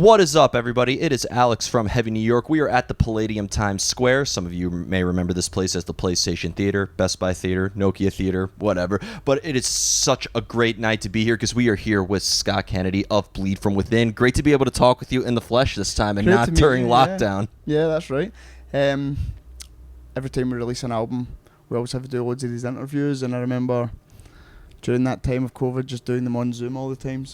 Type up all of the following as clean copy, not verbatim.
What is up, everybody? It is Alex from Heavy New York. We are at the Palladium Times Square. Some of you may remember this place as the PlayStation Theater, Best Buy Theater, Nokia Theater, whatever. But it is such a great night to be here because we are here with Scott Kennedy of Bleed From Within. Great to be able to talk with you in the flesh this time and not during lockdown. Yeah, that's right. Every time we release an album, we always have to do loads of these interviews, and I remember during that time of COVID just doing them on Zoom all the time,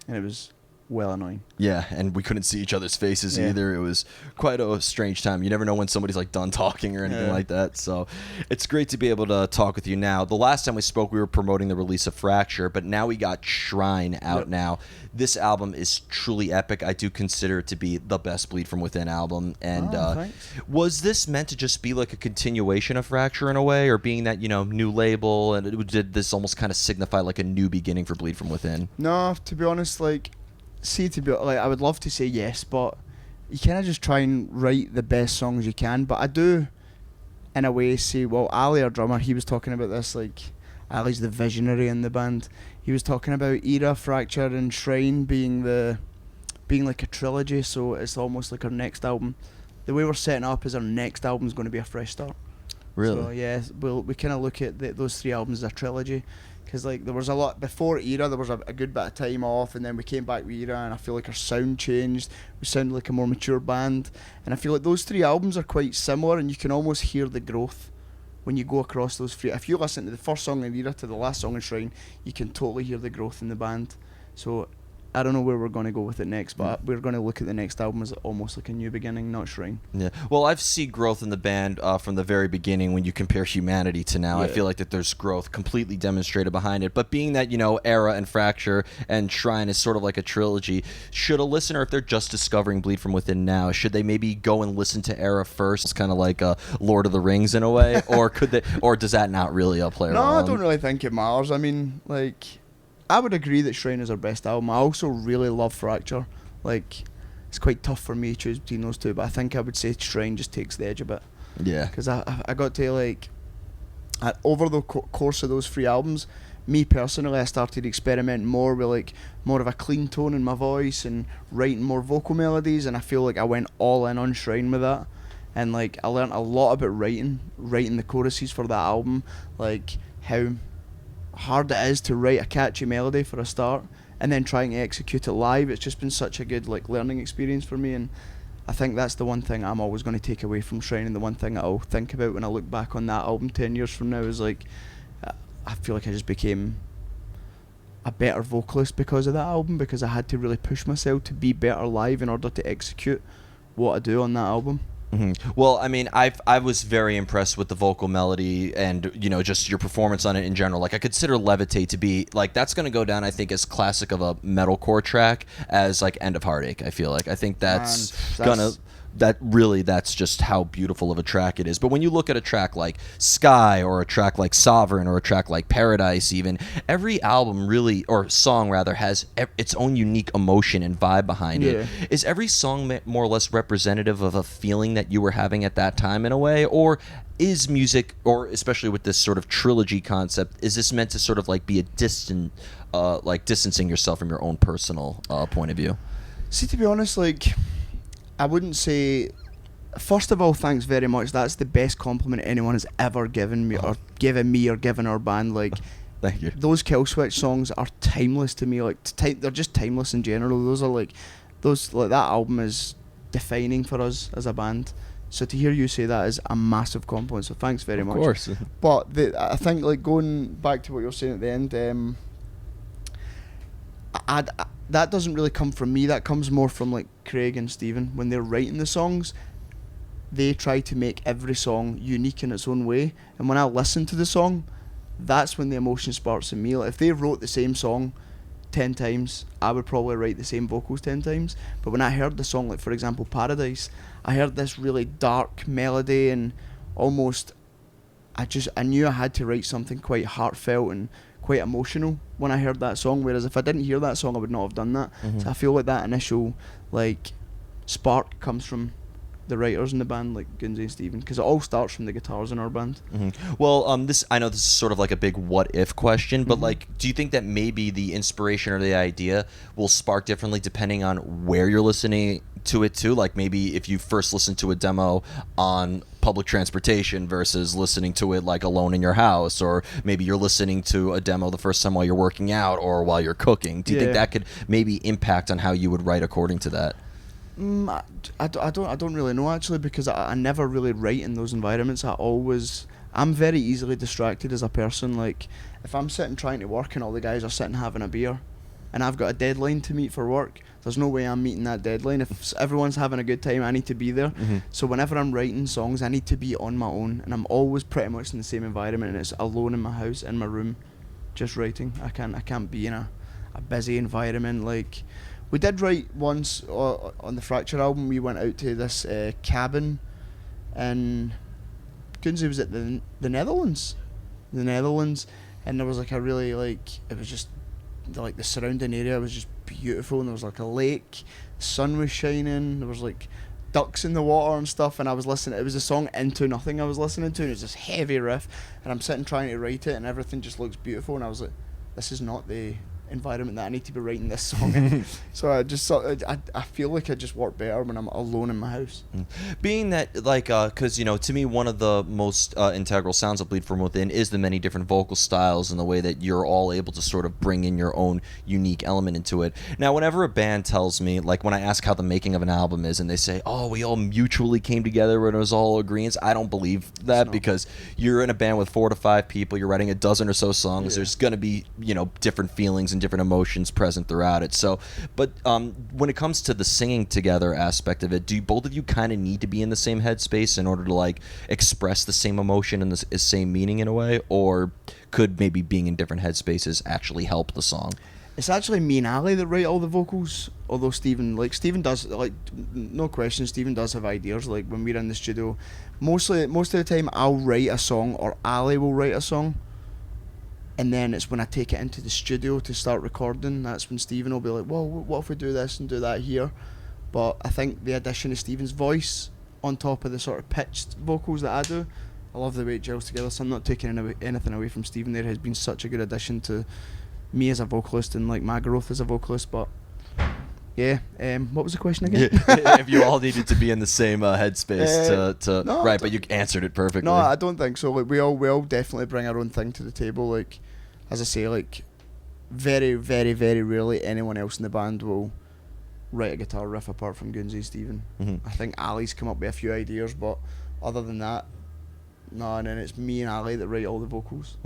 and it was well annoying. Yeah, and we couldn't see each other's faces either. It was quite a strange time. You never know when somebody's like done talking or anything like that. So it's great to be able to talk with you now. The last time we spoke, we were promoting the release of Fracture, but now we got Shrine out now. This album is truly epic. I do consider it to be the best Bleed From Within album. And was this meant to just be like a continuation of Fracture in a way, or being that, you know, new label, and did this almost kind of signify like a new beginning for Bleed From Within? No, to be honest, I would love to say yes, but you kind of just try and write the best songs you can. But I do, in a way, say, well, Ali, our drummer, he was talking about this, like, Ali's the visionary in the band. He was talking about Era, Fracture, and Shrine being like a trilogy, so it's almost like our next album. The way we're setting up is our next album is going to be a fresh start. Really? So, yeah, we kind of look at those three albums as a trilogy. Because like there was a lot before Era, there was a good bit of time off, and then we came back with Era, and I feel like our sound changed. We sounded like a more mature band, and I feel like those three albums are quite similar, and you can almost hear the growth when you go across those three. If you listen to the first song in Era to the last song in Shrine, you can totally hear the growth in the band. So I don't know where we're going to go with it next, but we're going to look at the next album as almost like a new beginning, not Shrine. Yeah. Well, I've seen growth in the band from the very beginning when you compare Humanity to now. I feel like that there's growth completely demonstrated behind it. But being that, you know, Era and Fracture and Shrine is sort of like a trilogy, should a listener, if they're just discovering Bleed From Within now, should they maybe go and listen to Era first? It's kind of like Lord of the Rings in a way, or could they, or does that not really play a role? No, I don't really think it matters. I mean, like, I would agree that Shrine is our best album. I also really love Fracture. Like, it's quite tough for me to choose between those two, but I think I would say Shrine just takes the edge a bit. Yeah. Because I got to, like, over the course of those three albums, me personally, I started experimenting more with, like, more of a clean tone in my voice and writing more vocal melodies, and I feel like I went all in on Shrine with that. And, like, I learned a lot about writing the choruses for that album, like, how hard it is to write a catchy melody for a start and then trying to execute it live. It's just been such a good like learning experience for me, and I think that's the one thing I'm always going to take away from Shrine, and the one thing that I'll think about when I look back on that album 10 years from now is like I feel like I just became a better vocalist because of that album, because I had to really push myself to be better live in order to execute what I do on that album. Mm-hmm. Well, I mean, I was very impressed with the vocal melody and, you know, just your performance on it in general. Like, I consider Levitate to be, like, that's going to go down, I think, as classic of a metalcore track as, like, End of Heartache, I feel like. I think that's just how beautiful of a track it is. But when you look at a track like Sky, or a track like Sovereign, or a track like Paradise even, every album really, or song rather, has its own unique emotion and vibe behind it. Is every song more or less representative of a feeling that you were having at that time in a way? Or is music, or especially with this sort of trilogy concept, is this meant to sort of like be a distant, like distancing yourself from your own personal point of view? See, to be honest, like, I wouldn't say. First of all, thanks very much. That's the best compliment anyone has ever given me, or given our band. Like, thank you. Those Kill Switch songs are timeless to me. Like, they're just timeless in general. That album is defining for us as a band. So to hear you say that is a massive compliment. So thanks very much. Of course. But I think, like, going back to what you were saying at the end, that doesn't really come from me. That comes more from like Craig and Stephen. When they're writing the songs, they try to make every song unique in its own way. And when I listen to the song, that's when the emotion sparks in me. Like, if they wrote the same song 10 times, I would probably write the same vocals 10 times. But when I heard the song, like for example Paradise, I heard this really dark melody, and almost I knew I had to write something quite heartfelt and quite emotional when I heard that song, whereas if I didn't hear that song, I would not have done that. So I feel like that initial like spark comes from the writers in the band, like Gunsy and Stephen, because it all starts from the guitars in our band. Well, I know this is sort of like a big what if question, but like, do you think that maybe the inspiration or the idea will spark differently depending on where you're listening to it too? Like maybe if you first listen to a demo on public transportation versus listening to it like alone in your house, or maybe you're listening to a demo the first time while you're working out or while you're cooking. Do you think that could maybe impact on how you would write according to that? I don't really know actually, because I never really write in those environments. I'm very easily distracted as a person. Like if I'm sitting trying to work and all the guys are sitting having a beer and I've got a deadline to meet for work, there's no way I'm meeting that deadline. If everyone's having a good time, I need to be there. So whenever I'm writing songs, I need to be on my own, and I'm always pretty much in the same environment, and it's alone in my house, in my room, just writing. I can't be in a busy environment. Like we did write once on the Fracture album. We went out to this cabin, and Gunsy was at the Netherlands, and there was like a really it was just like the surrounding area was just beautiful, and there was like a lake, the sun was shining, there was like ducks in the water and stuff, and I was listening. It was a song Into Nothing I was listening to, and it was this heavy riff, and I'm sitting trying to write it, and everything just looks beautiful, and I was like, this is not the environment that I need to be writing this song in. So I just I feel like I just work better when I'm alone in my house. Being that, like, because, you know, to me, one of the most integral sounds of Bleed From Within is the many different vocal styles and the way that you're all able to sort of bring in your own unique element into it. Now, whenever a band tells me, like when I ask how the making of an album is and they say, oh, we all mutually came together and it was all agreements, I don't believe that, because you're in a band with 4 to 5 people, you're writing a dozen or so songs, there's going to be, you know, different feelings and different emotions present throughout it. So, but when it comes to the singing together aspect of it, do both of you kind of need to be in the same headspace in order to like express the same emotion and the same meaning in a way, or could maybe being in different headspaces actually help the song? It's actually me and Ali that write all the vocals, although Stephen does, like, no question, Stephen does have ideas. Like when we're in the studio, most of the time I'll write a song or Ali will write a song, and then it's when I take it into the studio to start recording, that's when Stephen will be like, well, what if we do this and do that here? But I think the addition of Stephen's voice on top of the sort of pitched vocals that I do, I love the way it gels together. So I'm not taking anything away from Stephen there. Has been such a good addition to me as a vocalist and like my growth as a vocalist. But yeah, what was the question again? If you all needed to be in the same headspace to no, right, but you answered it perfectly. No, I don't think so. Like we all definitely bring our own thing to the table. Like as I say, like very, very, very rarely anyone else in the band will write a guitar riff apart from Gunsy and Stephen. I think Ali's come up with a few ideas, but other than that, no. And then it's me and Ali that write all the vocals.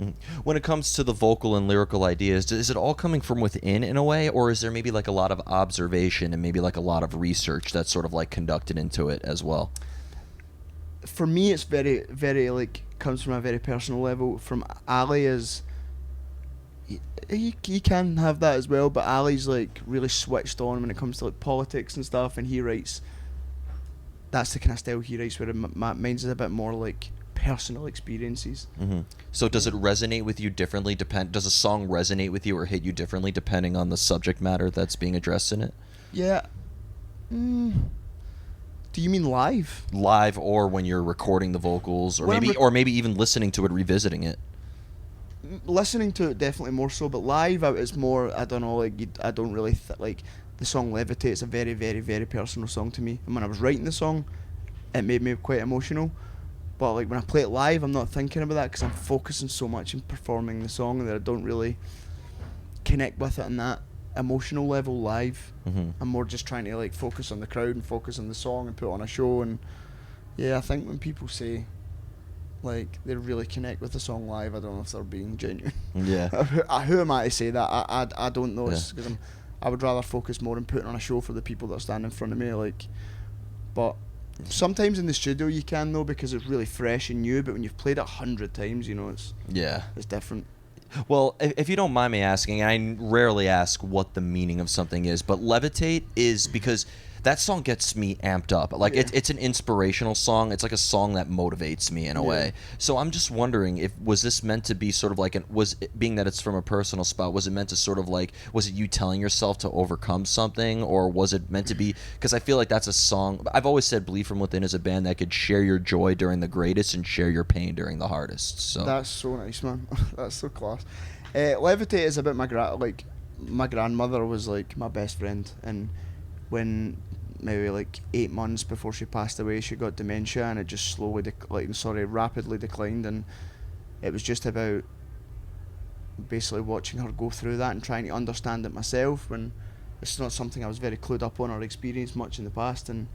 When it comes to the vocal and lyrical ideas, is it all coming from within in a way, or is there maybe like a lot of observation and maybe like a lot of research that's sort of like conducted into it as well? For me, it's very, very like comes from a very personal level. From Ali is he can have that as well, but Ali's like really switched on when it comes to like politics and stuff, and he writes. That's the kind of style he writes, where mine's is a bit more like personal experiences. So does it resonate with you differently? Does a song resonate with you or hit you differently depending on the subject matter that's being addressed in it? Yeah. Do you mean live? Live, or when you're recording the vocals, or maybe even listening to it, revisiting it. Listening to it definitely more so, but live it's more, I don't know, like I don't really like the song Levitate. It's a very, very, very personal song to me, and when I was writing the song it made me quite emotional, but like when I play it live I'm not thinking about that because I'm focusing so much in performing the song that I don't really connect with it on that emotional level live. I'm more just trying to like focus on the crowd and focus on the song and put on a show. And yeah, I think when people say like they really connect with the song live, I don't know if they're being genuine. Yeah. Who am I to say that? I don't know. It's because I would rather focus more on putting on a show for the people that stand in front of me. Like, but sometimes in the studio you can though, because it's really fresh and new. But when you've played it 100 times, you know, it's different. Well, if you don't mind me asking, and I rarely ask what the meaning of something is, but Levitate is because that song gets me amped up. Like it's an inspirational song. It's like a song that motivates me in a way. So I'm just wondering, if was this meant to be sort of like being that it's from a personal spot, was it meant to sort of like, was it you telling yourself to overcome something, or was it meant to be, because I feel like that's a song, I've always said Bleed From Within is a band that could share your joy during the greatest and share your pain during the hardest. So that's so nice, man. That's so class. Levitate is about my grandmother was like my best friend, and when maybe like 8 months before she passed away, she got dementia, and it just rapidly declined, and it was just about basically watching her go through that and trying to understand it myself, when it's not something I was very clued up on or experienced much in the past. And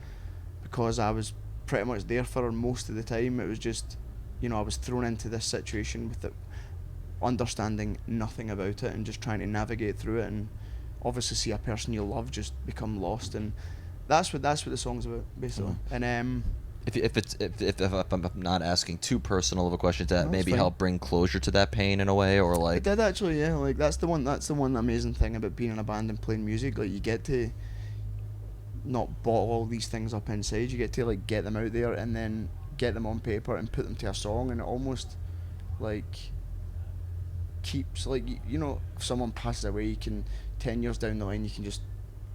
because I was pretty much there for her most of the time, it was just, I was thrown into this situation with it, understanding nothing about it and just trying to navigate through it, and obviously see a person you love just become lost. And that's what the song's about, basically. And if I'm not asking too personal of a question, that maybe fine. help bring closure to that pain in a way, or like it did actually, yeah. Like that's the one amazing thing about being in a band and playing music. Like you get to not bottle all these things up inside. You get to like get them out there and then get them on paper and put them to a song, and it almost like keeps, like, if someone passes away, you can 10 years down the line, you can just,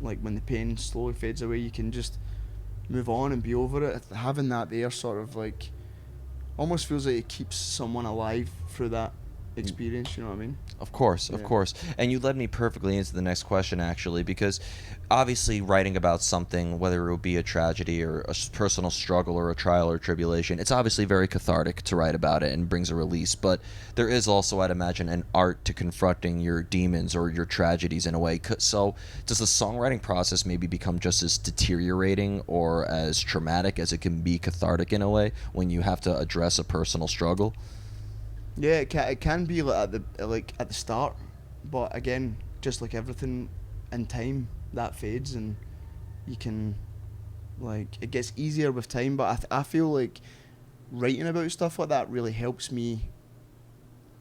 like, when the pain slowly fades away, you can just move on and be over it. Having that there sort of like almost feels like it keeps someone alive through that experience, you know what I mean? Of course. And you led me perfectly into the next question, actually, because obviously writing about something, whether it would be a tragedy or a personal struggle or a trial or tribulation, it's obviously very cathartic to write about it and brings a release. But there is also, I'd imagine, an art to confronting your demons or your tragedies in a way. So does the songwriting process maybe become just as deteriorating or as traumatic as it can be cathartic in a way when you have to address a personal struggle? Yeah, it can be like at the start, but again, just like everything in time, that fades, and you can, like, it gets easier with time. But I feel like writing about stuff like that really helps me,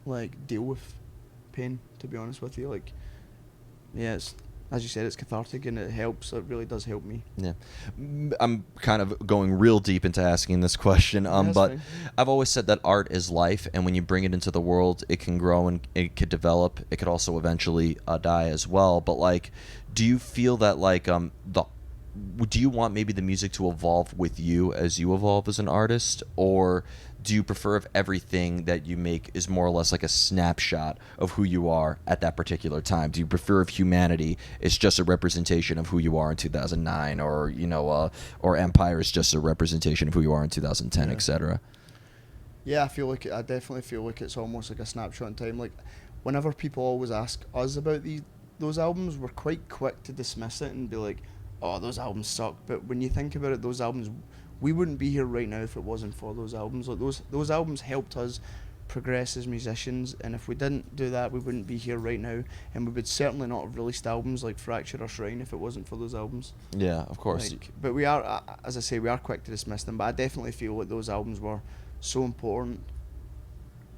like, deal with pain, to be honest with you. Like, yeah, it's, as you said, it's cathartic and it helps. It really does help me. Yeah. I'm kind of going real deep into asking this question, but fine. I've always said that art is life, and when you bring it into the world, it can grow and it could develop. It could also eventually die as well. But, like, do you feel that, like, do you want maybe the music to evolve with you as you evolve as an artist, or do you prefer if everything that you make is more or less like a snapshot of who you are at that particular time? Do you prefer if humanity is just a representation of who you are in 2009, or or Empire is just a representation of who you are in 2010, etc.? Yeah, I definitely feel like it's almost like a snapshot in time. Like, whenever people always ask us about those albums, we're quite quick to dismiss it and be like, oh, those albums suck. But when you think about it, those albums, we wouldn't be here right now if it wasn't for those albums. Like, those albums helped us progress as musicians, and if we didn't do that, we wouldn't be here right now, and we would certainly not have released albums like Fracture or Shrine if it wasn't for those albums. Yeah, of course. But we are, as I say, we are quick to dismiss them, but I definitely feel like those albums were so important,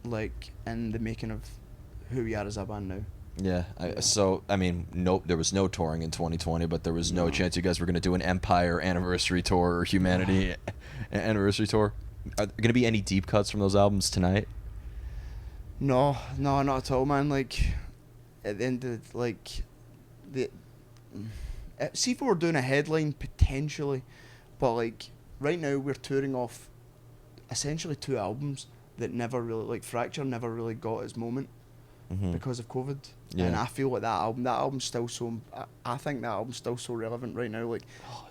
like, in the making of who we are as a band now. Yeah. So, I mean, there was no touring in 2020, but there was no chance you guys were going to do an Empire anniversary tour or Humanity anniversary tour. Are there going to be any deep cuts from those albums tonight? No, not at all, man. Like, at the end of, like, see if we were doing a headline, potentially, but, like, right now we're touring off essentially 2 albums that never really, like, Fracture never really got its moment. Because of COVID, and I feel like that album's still so. I think that album's still so relevant right now. Like,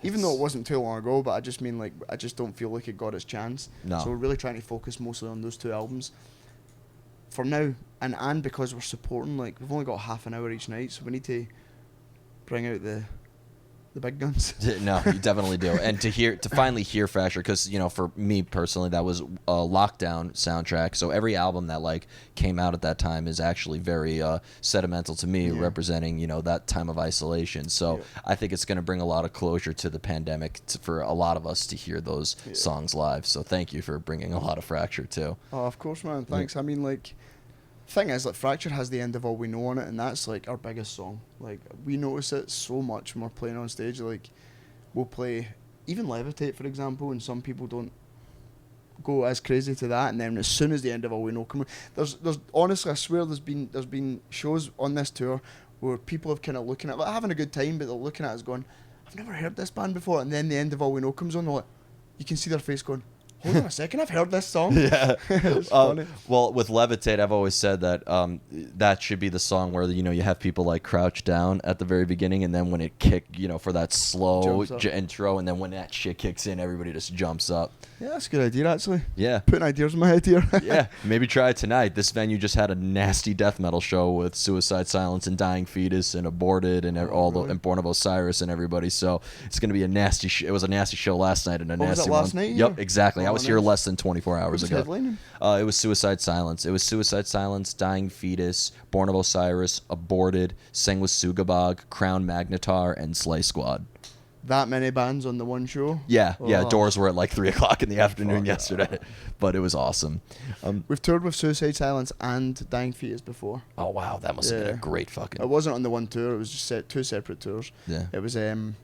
even though it wasn't too long ago, but I just mean, like, I just don't feel like it got its chance. No. So we're really trying to focus mostly on those 2 albums for now, and because we're supporting, like, we've only got half an hour each night, so we need to bring out the big guns. No, you definitely do. And to finally hear Fracture, because, for me personally, that was a lockdown soundtrack. So every album that, like, came out at that time is actually very sentimental to me, representing, that time of isolation. So I think it's going to bring a lot of closure to the pandemic for a lot of us to hear those songs live. So thank you for bringing a lot of Fracture too. Oh, of course, man. Thanks. I mean, like, thing is, like, Fracture has The End of All We Know on it, and that's, like, our biggest song. Like, we notice it so much when we're playing on stage. Like, we'll play even Levitate, for example, and some people don't go as crazy to that, and then as soon as the end of All We Know come, there's honestly, I swear there's been shows on this tour where people have kind of looking at, like, having a good time, but they're looking at us going, I've never heard this band before, and then the end of All We Know comes on, they're like, you can see their face going, hold on a second, I've heard this song. Yeah. It's funny. Well, with Levitate, I've always said that that should be the song where, you know, you have people like crouch down at the very beginning, and then when it for that slow intro, and then when that shit kicks in, everybody just jumps up. Yeah, that's a good idea, actually. Yeah. Putting ideas in my head here. Yeah, maybe try it tonight. This venue just had a nasty death metal show with Suicide Silence and Dying Fetus and Aborted and and Born of Osiris and everybody. So it's going to be a nasty. It was a nasty show last night and a nasty was that last night? Yep, exactly. I was here less than 24 hours ago. Headlining? It was Suicide Silence. It was Suicide Silence, Dying Fetus, Born of Osiris, Aborted, Sang with Sugabog, Crown Magnetar, and Slay Squad. That many bands on the one show? Yeah, yeah. Oh. Doors were at like 3 o'clock in the afternoon Fuck yesterday, but it was awesome. We've toured with Suicide Silence and Dying Fetus before. Oh wow, that must have been a great fucking. It wasn't on the one tour. It was just two separate tours. Yeah. It was the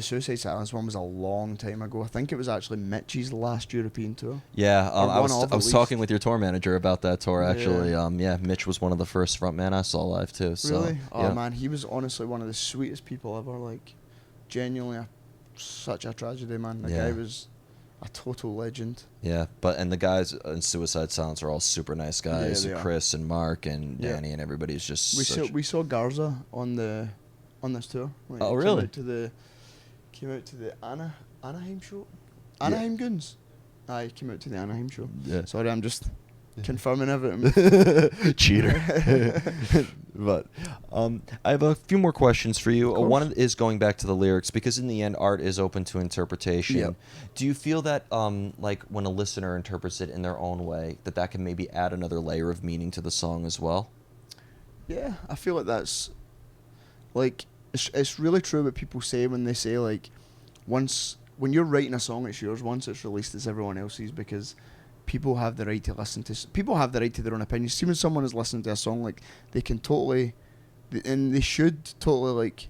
Suicide Silence one was a long time ago. I think it was actually Mitch's last European tour. Yeah, I was least. talking with your tour manager about that tour actually. Yeah, Mitch was one of the first frontmen I saw live too. So, really? Oh yeah. man, he was honestly one of the sweetest people ever. Like, genuinely, such a tragedy, man. The guy was a total legend. Yeah, and the guys in Suicide Silence are all super nice guys. Yeah, Chris and Mark and Danny and everybody's just. We saw Garza on this tour. Like, oh really? Came out to the Anaheim show. Anaheim Goons. He came out to the Anaheim show. Yeah. Sorry, I'm just confirming everything. Cheater. But I have a few more questions for you. One is going back to the lyrics, because in the end, art is open to interpretation. Yep. Do you feel that, like, when a listener interprets it in their own way, that can maybe add another layer of meaning to the song as well? Yeah, I feel like that's, like, it's really true what people say when they say, like, when you're writing a song, it's yours. Once it's released, it's everyone else's, because people have the right to listen to. People have the right to their own opinions. See, when someone is listening to a song, like, they can totally, and they should totally, like,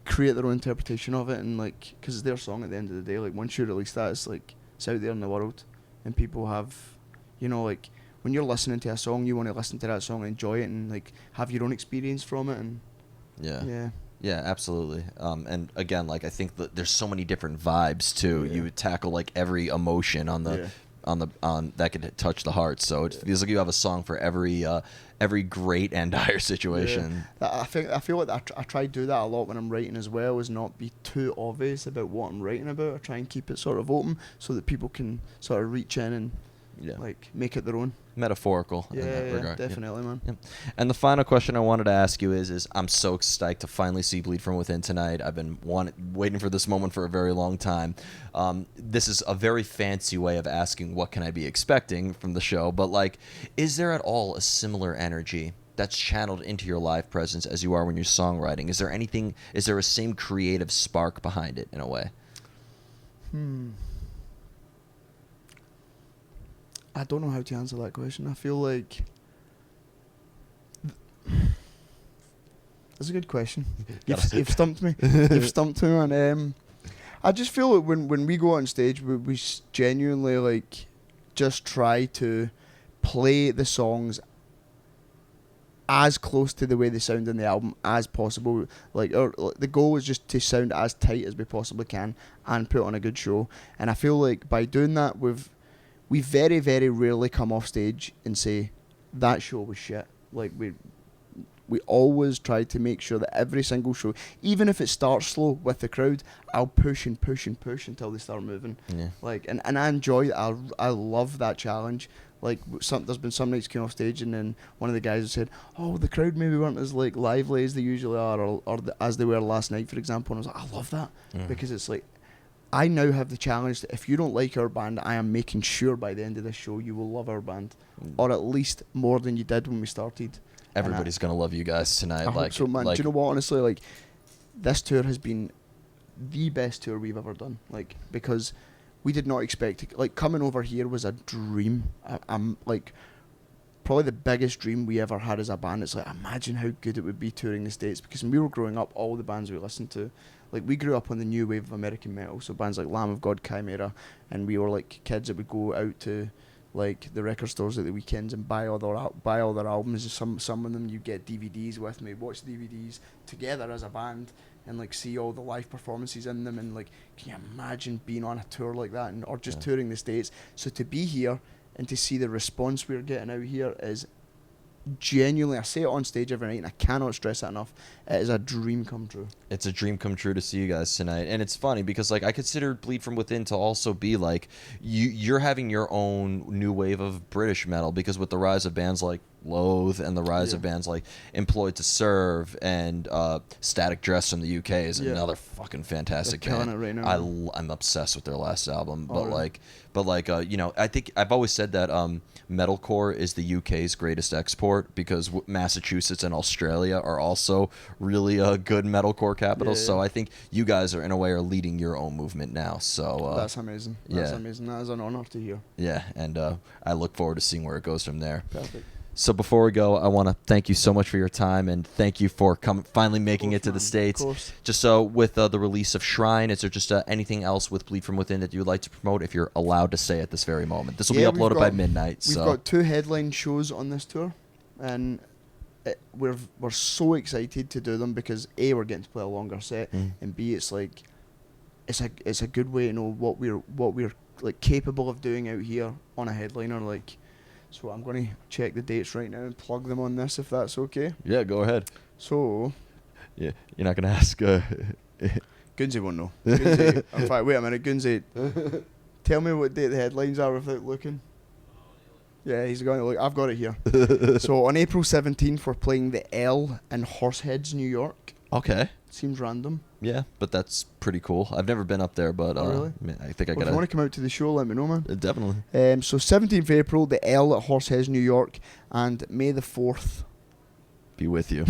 create their own interpretation of it, and, like, because it's their song at the end of the day. Like, once you release that, it's like, it's out there in the world, and people have, you know, like, when you're listening to a song, you want to listen to that song and enjoy it, and, like, have your own experience from it, and Yeah, absolutely. And again, like, I think that there's so many different vibes too. You would tackle like every emotion on that could touch the heart. So it feels like you have a song for every great and dire situation. Yeah. I feel like I try to do that a lot when I'm writing as well, is not be too obvious about what I'm writing about. I try and keep it sort of open so that people can sort of reach in and like make it their own. Metaphorical in that regard. Definitely, man. Yep. And the final question I wanted to ask you is I'm so stoked to finally see Bleed From Within tonight. I've been waiting for this moment for a very long time. This is a very fancy way of asking what can I be expecting from the show, but like, is there at all a similar energy that's channeled into your live presence as you are when you're songwriting? Is there a same creative spark behind it in a way? I don't know how to answer that question. I feel like that's a good question. You've stumped me. You've stumped me, man. I just feel like when we go on stage, we genuinely like just try to play the songs as close to the way they sound in the album as possible. Like, the goal is just to sound as tight as we possibly can and put on a good show. And I feel like by doing that, we very, very rarely come off stage and say, that show was shit. Like, we always try to make sure that every single show, even if it starts slow with the crowd, I'll push and push and push until they start moving. Yeah. Like, and I enjoy it. I love that challenge. Like, there's been some nights came off stage and then one of the guys said, oh, the crowd maybe weren't as like lively as they usually are, or as they were last night, for example. And I was like, I love that. Because it's like, I now have the challenge that if you don't like our band, I am making sure by the end of this show you will love our band, or at least more than you did when we started. Everybody's gonna love you guys tonight. I hope so, man. Do you know what? Honestly, like, this tour has been the best tour we've ever done. Like, because we did not expect it. Like, coming over here was a dream. I'm like, probably the biggest dream we ever had as a band. It's like, imagine how good it would be touring the States, because when we were growing up, all the bands we listened to, like we grew up on the new wave of American metal, so bands like Lamb of God, Chimera, and we were like kids that would go out to like the record stores at the weekends and buy all their albums. Some of them you get DVDs with, me watch DVDs together as a band and like see all the live performances in them, and like can you imagine being on a tour like that, and or just touring the States? So to be here and to see the response we're getting out here is genuinely, I say it on stage every night and I cannot stress that enough, it is a dream come true. It's a dream come true to see you guys tonight. And it's funny because like I consider Bleed From Within to also be like you're having your own new wave of British metal, because with the rise of bands like Loathe and the rise of bands like Employed to Serve and Static Dress from the UK is another fucking fantastic band. It right now. I'm obsessed with their last album, but really? you know, I think I've always said that metalcore is the UK's greatest export, because Massachusetts and Australia are also really good metalcore capitals. So I think you guys are in a way are leading your own movement now. So that's amazing. That's amazing. That is an honor to hear. Yeah, and I look forward to seeing where it goes from there. Perfect. So before we go, I want to thank you so much for your time, and thank you for finally making it to the States. Of course. Just so with the release of Shrine, is there just anything else with Bleed From Within that you would like to promote, if you're allowed to say at this very moment? This will be uploaded by midnight. We've got 2 headline shows on this tour, and we're so excited to do them because A, we're getting to play a longer set, and B, it's like it's a good way to know what we're like capable of doing out here on a headliner. Like, so I'm going to check the dates right now and plug them on this, if that's okay. Yeah, go ahead. So, yeah, you're not going to ask. Gunsy won't know. Gunsy, in fact, wait a minute, Gunsy, tell me what date the headlines are without looking. Yeah, he's going to look. I've got it here. So on April 17th, we're playing the L in Horseheads, New York. Okay. Seems random. Yeah, but that's pretty cool. I've never been up there, but really? I think I got If you want to come out to the show, let me know, man. Definitely. So 17th April, the L at Horseheads, New York, and May the 4th. Be with you.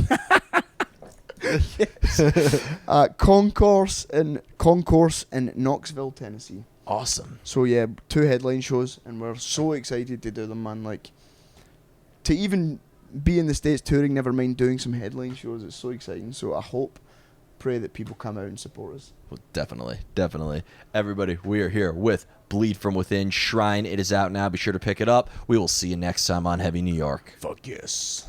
Concourse in Knoxville, Tennessee. Awesome. So yeah, 2 headline shows, and we're so excited to do them, man. Like, to even be in the States touring, never mind doing some headline shows, it's so exciting. So I pray that people come out and support us. Well, definitely. Everybody, we are here with Bleed From Within, Shrine. It is out now. Be sure to pick it up. We will see you next time on Heavy New York. Fuck yes.